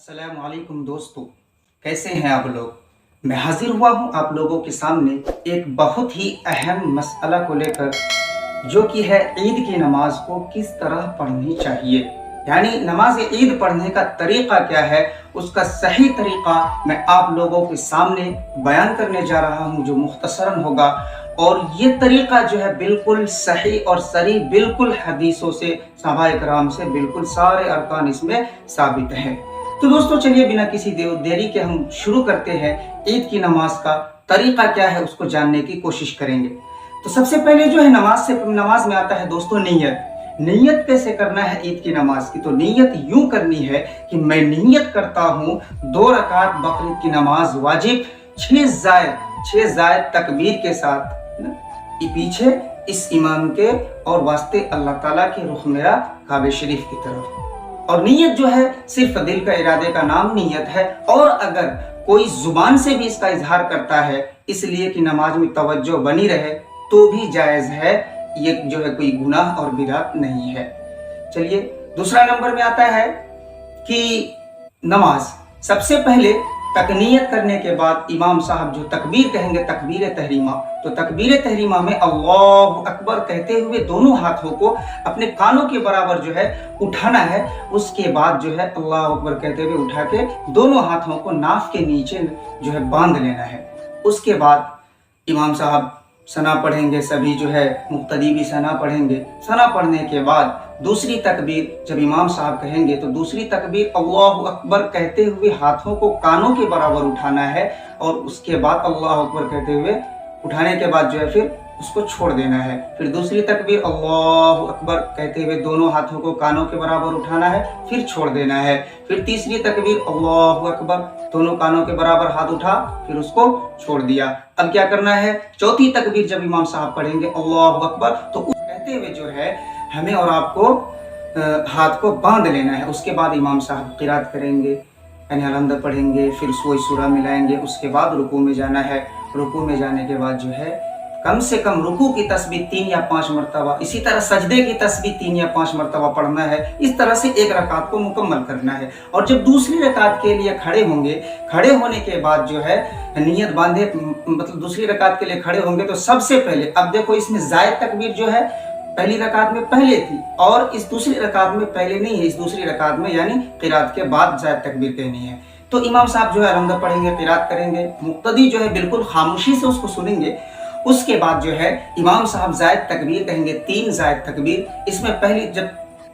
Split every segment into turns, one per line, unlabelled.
अस्सलाम वालेकुम दोस्तों, कैसे हैं आप लोग। मैं हाजिर हुआ हूं आप लोगों के सामने एक बहुत ही अहम मसला को लेकर, जो कि है ईद की नमाज को किस तरह पढ़नी चाहिए। यानी नमाज ईद पढ़ने का तरीक़ा क्या है, उसका सही तरीक़ा मैं आप लोगों के सामने बयान करने जा रहा हूं, जो मुख्तसरन होगा। और ये तरीक़ा जो है बिल्कुल सही और सरी, बिल्कुल हदीसों से, सहाबा कराम से बिल्कुल सारे अरकान इसमें साबित है। तो दोस्तों चलिए बिना किसी देरी के हम शुरू करते हैं। ईद की नमाज का तरीक़ा क्या है उसको जानने की कोशिश करेंगे। तो सबसे पहले जो है नमाज में आता है दोस्तों नीयत कैसे करना है ईद की नमाज की। तो नीयत यूं करनी है कि मैं नीयत करता हूँ 2 रकात बकरीद की नमाज वाजिब, 6 जायद तकबीर के साथ पीछे इस इमाम के और वास्ते अल्लाह ताला के रुख मेरा काबे शरीफ की तरफ। और नीयत जो है सिर्फ दिल का इरादे का नाम नीयत है। और अगर कोई जुबान से भी इसका इजहार करता है इसलिए कि नमाज में तवज्जो बनी रहे तो भी जायज़ है, ये जो है कोई गुनाह और बिदअत नहीं है। चलिए दूसरा नंबर में आता है कि नमाज सबसे पहले तकनीयत करने के बाद इमाम साहब जो तकबीर कहेंगे, तकबीर तहरीमा, तो तकबीर तहरीमा में अल्लाहु अकबर कहते हुए दोनों हाथों को अपने कानों के बराबर जो है उठाना है। उसके बाद जो है अल्लाहु अकबर कहते हुए उठा के दोनों हाथों को नाफ के नीचे जो है बांध लेना है। उसके बाद इमाम साहब सना पढ़ेंगे, सभी जो है मुक्तदी भी सना पढ़ेंगे। सना पढ़ने के बाद दूसरी तकबीर जब इमाम साहब कहेंगे तो दूसरी तकबीर अल्लाहु अकबर कहते हुए हाथों को कानों के बराबर उठाना है। और उसके बाद अल्लाहु अकबर कहते हुए उठाने के बाद जो है फिर उसको छोड़ देना है। फिर दूसरी तकबीर अल्लाहु अकबर कहते हुए दोनों हाथों को कानों के बराबर उठाना है, फिर छोड़ देना है। फिर तीसरी तकबीर अल्लाहु अकबर, दोनों कानों के बराबर हाथ उठा, फिर उसको छोड़ दिया। अब क्या करना है, चौथी तकबीर जब इमाम साहब पढ़ेंगे अल्लाहु अकबर, तो उस कहते हुए जो है हमें और आपको हाथ को बांध लेना है। उसके बाद इमाम साहब क़िरात करेंगे, यानी अलहम्द पढ़ेंगे, फिर कोई सूरा मिलाएंगे। उसके बाद रुकू में जाना है। रुकू में जाने के बाद जो है कम से कम रुकू की तस्बीह 3 या 5 मरतबा, इसी तरह सजदे की तस्बीह 3 या 5 मरतबा पढ़ना है। इस तरह से एक रकात को मुकम्मल करना है। और जब दूसरी रकात के लिए खड़े होंगे, खड़े होने के बाद जो है नियत बांधे, मतलब दूसरी रकात के लिए खड़े होंगे तो सबसे पहले, अब देखो इसमें जायद तकबीर जो है पहली रकात में पहले थी और इस दूसरी रकात में पहले नहीं है। इस दूसरी रकात में यानी क़िरात के बाद जायद तकबीर कहनी है। तो इमाम साहब जो है अलहम्द पढ़ेंगे, क़िरात करेंगे, मुक्तदी जो है बिल्कुल खामोशी से उसको सुनेंगे। उसके बाद जो है इमाम साहब जायद तकबीर कहेंगे, 3 जायद तकबीर। इसमें पहली जब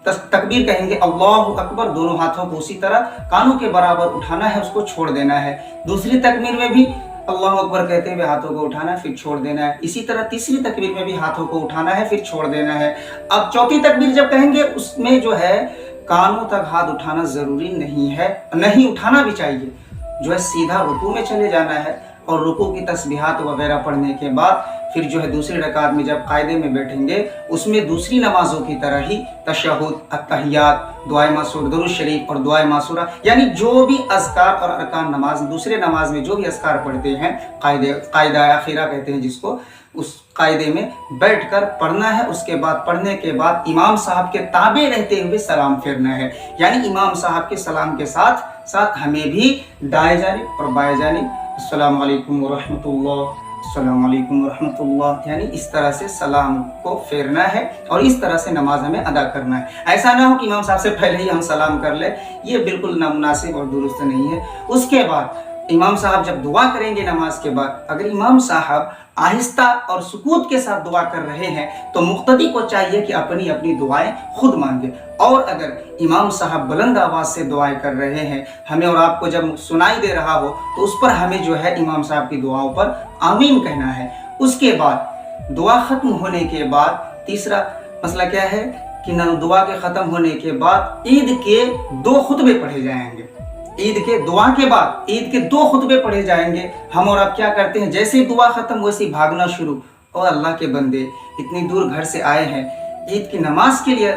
तकबीर कहेंगे अल्लाहु अकबर, दोनों हाथों को उसी तरह कानों के बराबर उठाना है, उसको छोड़ देना है। दूसरी तकबीर में भी अल्लाहु अकबर कहते हुए हाथों को उठाना है, फिर छोड़ देना है। इसी तरह तीसरी तकबीर में भी हाथों को उठाना है, फिर छोड़ देना है। अब चौथी तकबीर जब कहेंगे उसमें जो है कानों तक हाथ उठाना ज़रूरी नहीं है, नहीं उठाना भी चाहिए। जो है सीधा रुकू में चले जाना है और रुकू की तस्बीहात वगैरह पढ़ने के बाद फिर जो है दूसरी रकात में जब कायदे में बैठेंगे उसमें दूसरी नमाजों की तरह ही तशहुद, अत्तहियात, दुआए मासूर, दुरूद शरीफ और दुआए मासूरा, यानी जो भी अज़कार और अरकान नमाज, दूसरे नमाज में जो भी अज़कार पढ़ते हैं, कायदा आखिरा कहते हैं जिसको, उस कायदे में बैठकर पढ़ना है। उसके बाद पढ़ने के बाद इमाम साहब के ताबे रहते हुए सलाम फेरना है। यानी इमाम साहब के सलाम के साथ साथ हमें भी दाएं जानिब और बाएं जानिब अस्सलामु अलैकुम व रहमतुल्लाह, अस्सलामु अलैकुम व रहमतुल्लाह, यानी इस तरह से सलाम को फेरना है और इस तरह से नमाज हमें अदा करना है। ऐसा ना हो कि इमाम साहब से पहले ही हम सलाम कर ले, ये बिल्कुल नामुनासिब और दुरुस्त नहीं है। उसके बाद इमाम साहब जब दुआ करेंगे नमाज के बाद, अगर इमाम साहब आहिस्ता और सुकूत के साथ दुआ कर रहे हैं तो मुक्तदी को चाहिए कि अपनी अपनी दुआएं खुद मांगे। और अगर इमाम साहब बुलंद आवाज़ से दुआएं कर रहे हैं, हमें और आपको जब सुनाई दे रहा हो तो उस पर हमें जो है इमाम साहब की दुआओं पर आमीन कहना है। उसके बाद दुआ ख़त्म होने के बाद तीसरा मसला क्या है कि दुआ के ख़त्म होने के बाद ईद के 2 खुतबे पढ़े जाएंगे। ईद के दुआ के बाद ईद के 2 खुतबे पढ़े जाएंगे। हम और आप क्या करते हैं, जैसे ही दुआ ख़त्म वैसे ही भागना शुरू। और अल्लाह के बंदे इतनी दूर घर से आए हैं, ईद की नमाज के लिए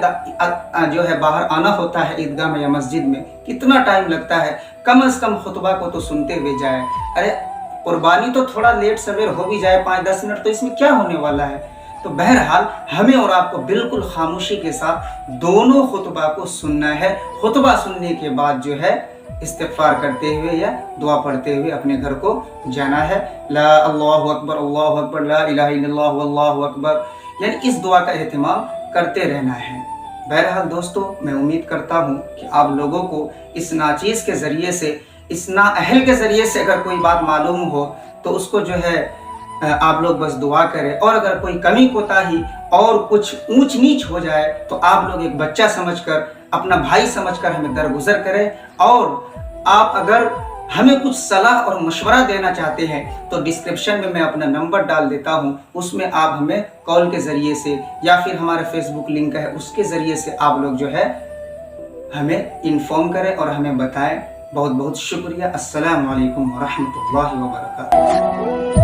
जो है बाहर आना होता है ईदगाह में या मस्जिद में, कितना टाइम लगता है। कम से कम खुतबा को तो सुनते हुए जाए। अरे कुर्बानी तो थोड़ा लेट सवेर हो भी जाए 5-10 मिनट, तो इसमें क्या होने वाला है। तो बहरहाल हमें और आपको बिल्कुल खामोशी के साथ दोनों खुतबा को सुनना है। खुतबा सुनने के बाद जो है इस्तिग़फ़ार करते हुए या दुआ पढ़ते हुए अपने घर को जाना है। ला अल्लाहु अकबर, ला इलाहा इल्लल्लाह वल्लाहु अकबर, यानी इस दुआ का एहतिमाम करते रहना है। बहरहाल दोस्तों, मैं उम्मीद करता हूँ कि आप लोगों को इस नाचीज़ के ज़रिए से, इस नाअहल के ज़रिए से अगर कोई बात मालूम हो तो उसको जो है आप लोग बस दुआ करें, और अगर कोई कमी कोताही और कुछ ऊंच नीच हो जाए तो आप लोग एक बच्चा समझकर, अपना भाई समझकर हमें दरगुजर करें। और आप अगर हमें कुछ सलाह और मशवरा देना चाहते हैं तो डिस्क्रिप्शन में मैं अपना नंबर डाल देता हूं, उसमें आप हमें कॉल के ज़रिए से या फिर हमारा फेसबुक लिंक है उसके ज़रिए से आप लोग जो है हमें इन्फॉर्म करें और हमें बताएं। बहुत बहुत शुक्रिया। अस्सलामु अलैकुम व रहमतुल्लाहि व बरकातुहू।